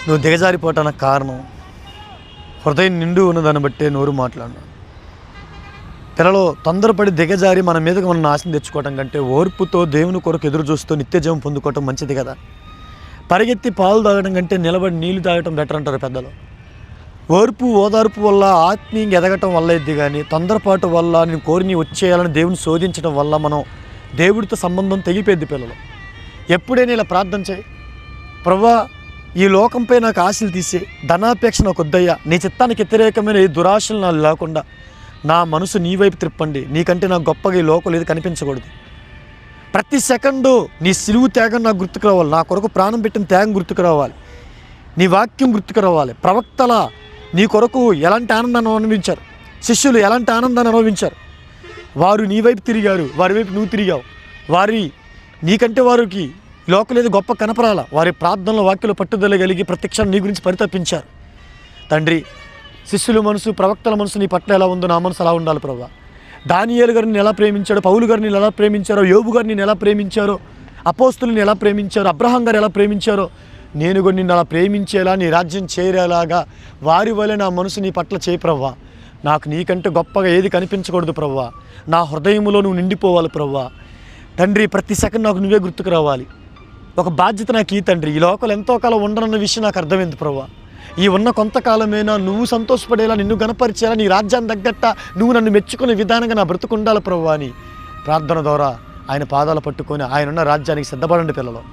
నువ్వు దిగజారిపోవటానికి కారణం హృదయం నిండు ఉన్నదాన్ని బట్టే నోరు మాట్లాడినా. పిల్లలు తొందరపడి దిగజారి మన మీదకి మనం నాశనం తెచ్చుకోవటం కంటే ఓర్పుతో దేవుని కొరకు ఎదురు చూస్తూ నిత్యజీవం పొందుకోవటం మంచిది కదా. పరిగెత్తి పాలు తాగడం కంటే నిలబడి నీళ్లు తాగటం బెటర్ అంటారు పెద్దలు. ఓర్పు ఓదార్పు వల్ల ఆత్మీయంగా ఎదగటం వల్ల ఇది, కానీ తొందరపాటు వల్ల నేను కోరిని వచ్చేయాలని దేవుని శోధించడం వల్ల మనం దేవుడితో సంబంధం తెగిపోద్ది. పిల్లలు ఎప్పుడైనా ఇలా ప్రార్థన చేయి, ప్రభువా ఈ లోకంపై నాకు ఆశలు తీసే, ధనాపేక్ష నాకు వద్దయ్యా, నీ చిత్తానికి వ్యతిరేకమైన ఏ దురాశలు నాకు లేకుండా నా మనసు నీ వైపు త్రిప్పండి. నీకంటే నాకు గొప్పగా ఈ లోకం లేదు కనిపించకూడదు. ప్రతి సెకండు నీ సిలువు త్యాగం నాకు గుర్తుకు రావాలి, నా కొరకు ప్రాణం పెట్టిన త్యాగం గుర్తుకు రావాలి, నీ వాక్యం గుర్తుకు రావాలి. ప్రవక్తల నీ కొరకు ఎలాంటి ఆనందాన్ని అనుభవించారు, శిష్యులు ఎలాంటి ఆనందాన్ని అనుభవించారు. వారు నీ వైపు తిరిగారు, వారి వైపు నువ్వు తిరిగావు. నీకంటే వారికి లోకం లేదు గొప్ప కనపరాల. వారి ప్రార్థనలో వాక్యలో పట్టుదల కలిగి ప్రత్యక్షం నీ గురించి పరితపించారు. తండ్రి, శిష్యుల మనసు ప్రవక్తల మనసు నీ పట్ల ఎలా ఉందో నా మనసు అలా ఉండాలి ప్రభువా. దానియేలు గారిని ఎలా ప్రేమించాడో, పౌలు గారిని ఎలా ప్రేమించారో, యోబు గారిని ఎలా ప్రేమించారో, అపోస్తుల్ని ఎలా ప్రేమించారో, అబ్రహాం గారు ఎలా ప్రేమించారో, నేను కూడా నిన్ను అలా ప్రేమించేలా, నీ రాజ్యం చేరేలాగా వారి వలె నా మనసు నీ పట్ల చేయి ప్రభువా. నాకు నీకంటే గొప్పగా ఏది కనిపించకూడదు ప్రభువా. నా హృదయంలో నువ్వు నిండిపోవాలి ప్రభువా. తండ్రి, ప్రతి సెకండ్ నాకు నువ్వే గుర్తుకు రావాలి. ఒక బాధ్యత నాకు ఈ తండ్రి. ఈ లోకలు ఎంతో కాలం ఉండనన్న విషయం నాకు అర్థమైంది ప్రభువా. ఈ ఉన్న కొంతకాలమైనా నువ్వు సంతోషపడేలా, నిన్ను గణపరిచేలా, నీ రాజ్యాన్ని తగ్గట్ట నువ్వు నన్ను మెచ్చుకునే విధానంగా నా బ్రతుకుండాలి ప్రభువా అని ప్రార్థన ద్వారా ఆయన పాదాలు పట్టుకొని ఆయన ఉన్న రాజ్యానికి సిద్ధపడండి పిల్లలు.